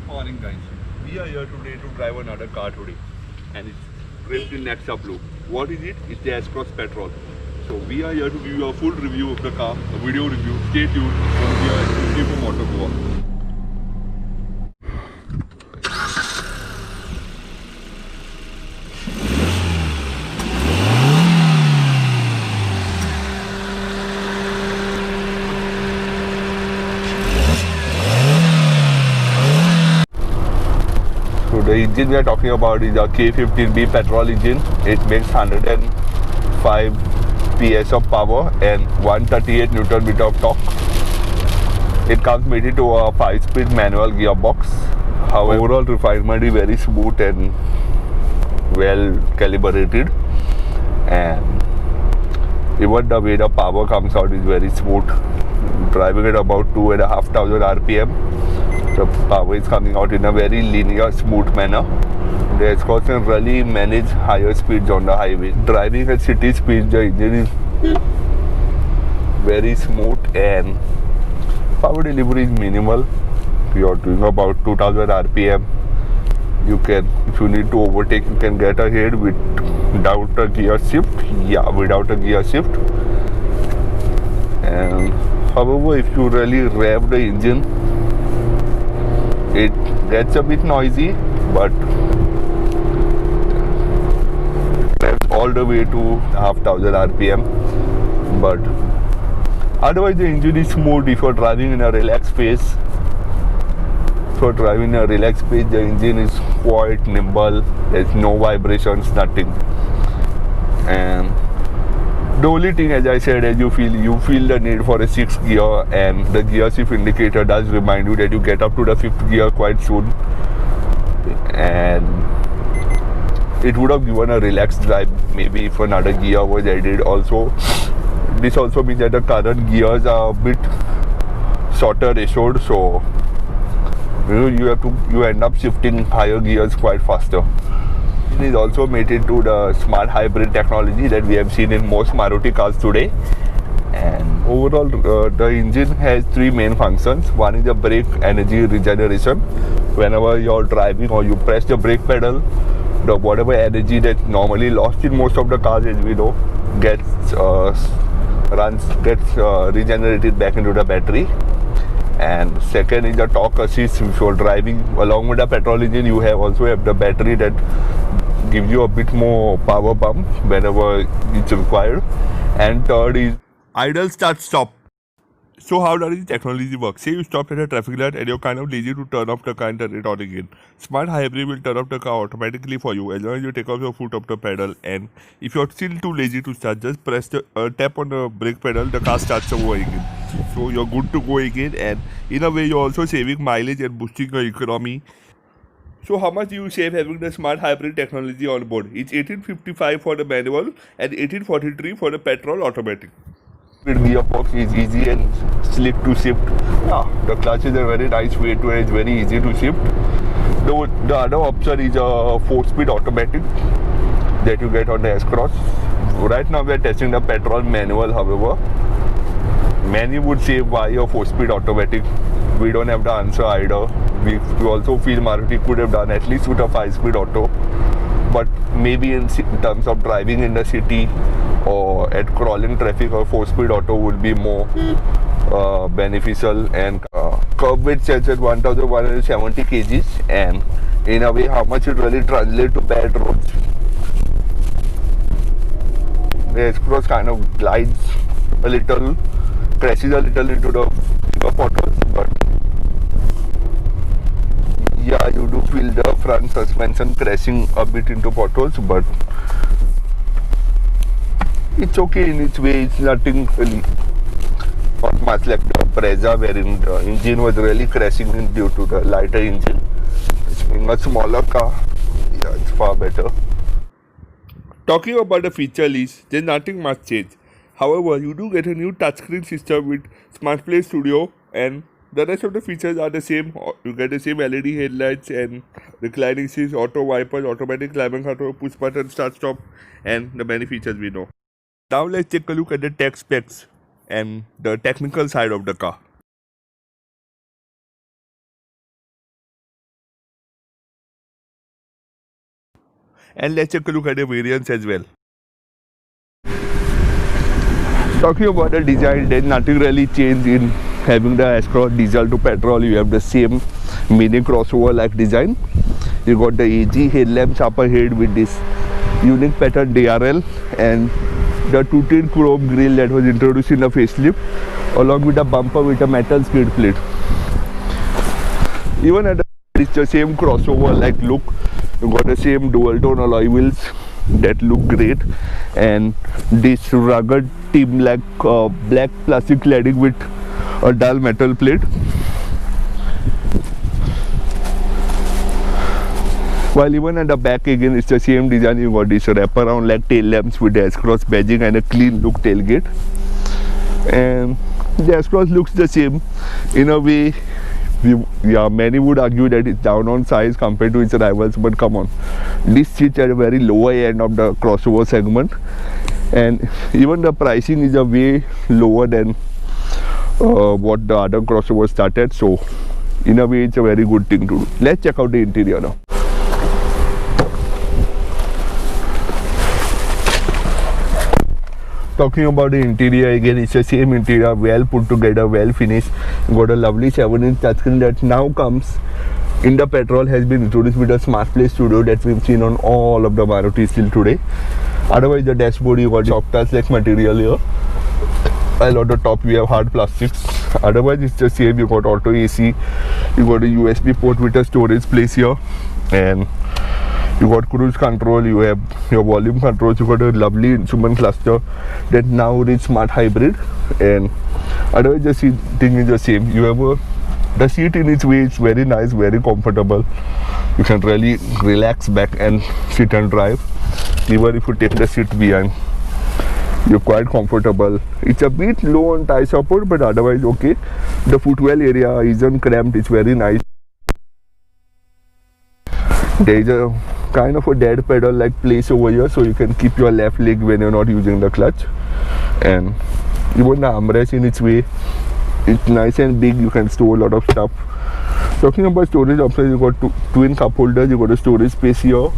Morning guys. We are here today to drive another car today and it's draped in Nexa Blue. What is it? It's the S-Cross Petrol. So we are here to give you a full review of the car, a video review. Stay tuned. We are exclusively for Motor Goa. So the engine we are talking about is a K15B petrol engine. It makes 105 PS of power and 138 Newton meter of torque. It comes mated to a 5-speed manual gearbox. However, overall refinement is very smooth and well calibrated, and even the way the power comes out is very smooth. Driving at about 2,500 RPM, the power is coming out in a very linear, smooth manner. The S-Cross can really manage higher speeds on the highway. Driving at city speeds, the engine is very smooth and power delivery is minimal. You are doing about 2,000 RPM. You can, if you need to overtake, you can get ahead without a gear shift. Yeah, without a gear shift. And however, if you really rev the engine, it gets a bit noisy, but it revs all the way to 5,000 RPM. But otherwise, the engine is smooth if you're driving in a relaxed phase. For driving a relaxed pace, the engine is quite nimble. There's no vibrations, nothing. And the only thing, as I said, as you feel the need for a 6th gear, and the gear shift indicator does remind you that you get up to the 5th gear quite soon. And it would have given a relaxed drive maybe if another gear was added. Also, this also means that the current gears are a bit shorter ratioed, so you end up shifting higher gears quite faster. It is also mated to the smart hybrid technology that we have seen in most Maruti cars today. And overall, the engine has 3 main functions. One is the brake energy regeneration. Whenever you're driving or you press the brake pedal, the whatever energy that's normally lost in most of the cars, as we know, gets regenerated back into the battery. And second is the torque assist. If you're driving along with the petrol engine, you also have the battery that gives you a bit more power pump whenever it's required. And third is idle start stop. So how does this technology work? Say you stopped at a traffic light and you're kind of lazy to turn off the car and turn it on again. Smart Hybrid will turn off the car automatically for you as long as you take off your foot off the pedal. And if you're still too lazy to start, just press the tap on the brake pedal, the car starts over again. So you're good to go again, and in a way you're also saving mileage and boosting your economy. So how much do you save having the smart hybrid technology on board? It's 1855 for the manual and 1843 for the petrol automatic. With gearbox is easy and slick to shift. Yeah, the clutch is a very nice way to, and it's very easy to shift. The other option is a 4-speed automatic that you get on the S-Cross. Right now we are testing the petrol manual, however. Many would say why a 4-speed automatic. We don't have the answer either. We also feel Maruti could have done at least with a 5-speed auto. But maybe in terms of driving in the city or at crawling traffic, a 4-speed auto would be more beneficial. And curb weight sets at 1,170 kgs, and in a way how much it really translates to bad roads. The S-Cross kind of glides a little, crashes a little into the potholes, but yeah, you do feel the front suspension crashing a bit into potholes, but it's okay in its way. It's nothing really, not much like the Brezza, wherein the engine was really crashing in due to the lighter engine. It's being a smaller car, yeah, it's far better. Talking about the feature list, there's nothing much change. However, you do get a new touchscreen system with SmartPlay Studio, and the rest of the features are the same. You get the same LED headlights and reclining seats, auto wipers, automatic climate control, push button start stop, and the many features we know. Now let's take a look at the tech specs and the technical side of the car. And let's take a look at the variants as well. Talking about the design, there's nothing really changed in having the S-Cross diesel to petrol. You have the same mini crossover like design. You got the AG headlamps up ahead with this unique pattern DRL and the two-tone chrome grille that was introduced in the facelift, along with a bumper with a metal skid plate. Even at it's the same crossover like look. You got the same dual tone alloy wheels that look great, and this rugged team like black plastic cladding with a dull metal plate. While even at the back again it's the same design. You got this wraparound like tail lamps with the S-Cross badging and a clean look tailgate, and the S-Cross looks the same in a way. Many would argue that it's down on size compared to its rivals, but come on, this sits at a very lower end of the crossover segment, and even the pricing is a way lower than what the other crossovers started. So in a way it's a very good thing to do. Let's check out the interior now. Talking about the interior again, it's the same interior, well put together, well finished. You got a lovely 7-inch touchscreen that now comes in the petrol, has been introduced with a Smart Play Studio that we've seen on all of the Marutis till today. Otherwise the dashboard, you got soft touch like material here, while on the top we have hard plastics. Otherwise it's the same. You got auto AC, you got a USB port with a storage place here, and you got cruise control, you have your volume controls, you got a lovely instrument cluster that now reads smart hybrid, and otherwise the seat thing is the same. You have the seat in its way, it's very nice, very comfortable. You can really relax back and sit and drive. Even if you take the seat behind, you're quite comfortable. It's a bit low on thigh support, but otherwise okay. The footwell area isn't cramped, it's very nice. There is a kind of a dead pedal like place over here, so you can keep your left leg when you're not using the clutch. And even the armrest in its way, it's nice and big, you can store a lot of stuff. Talking about storage options, you got twin cup holders, you got a storage space here,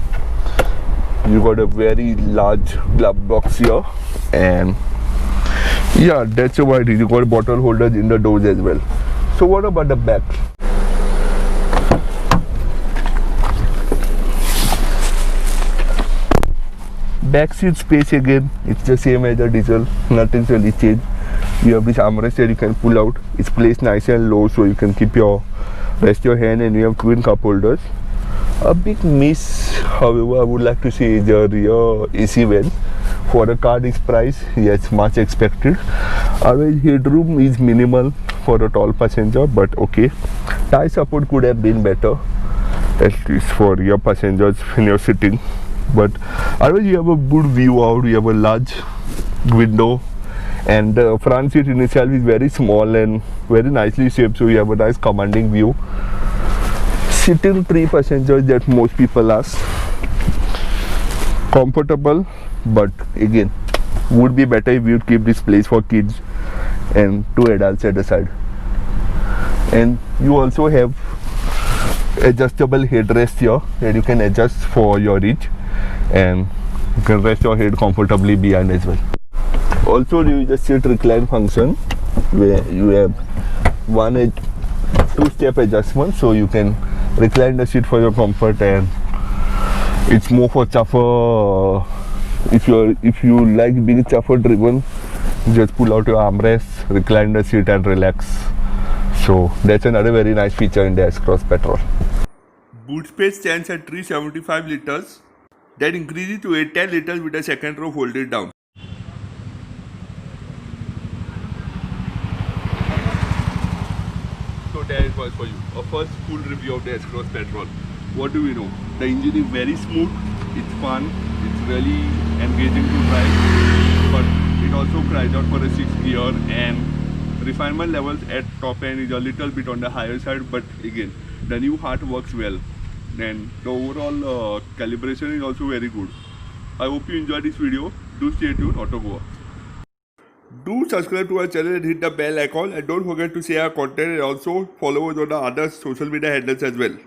you got a very large glove box here, and yeah, that's about it. You got bottle holders in the doors as well. So what about the back? Back seat space again, it's the same as the diesel, nothing's really changed. You have this armrest that you can pull out. It's placed nice and low, so you can rest your hand, and you have twin cup holders. A big miss, however, I would like to say, is the rear AC vent. For a car this price, yes, much expected. Otherwise, headroom is minimal for a tall passenger, but okay. Thigh support could have been better, at least for rear passengers when you're sitting. But otherwise you have a good view out, you have a large window, and the front seat in itself is very small and very nicely shaped, so you have a nice commanding view. Sitting 3 passengers that most people ask. Comfortable, but again would be better if you keep this place for kids and 2 adults at the side. And you also have adjustable headrest here that you can adjust for your reach, and you can rest your head comfortably behind as well. Also there is a seat recline function where you have 2-step adjustment, so you can recline the seat for your comfort, and it's more for chauffeur. If you like being chauffeur driven, just pull out your armrest, recline the seat and relax. So that's another very nice feature in the S-Cross Petrol. Boot space stands at 375 liters. That increases to 810 liters with the second row folded down. So there it was for you, a first full review of the S-Cross Petrol. What do we know? The engine is very smooth, it's fun, it's really engaging to drive, but it also cries out for a 6th gear, and refinement levels at top end is a little bit on the higher side, but again, the new heart works well, and the overall calibration is also very good. I hope you enjoyed this video. Do stay tuned, AutoGoa. Do subscribe to our channel and hit the bell icon, and don't forget to share our content and also follow us on the other social media handles as well.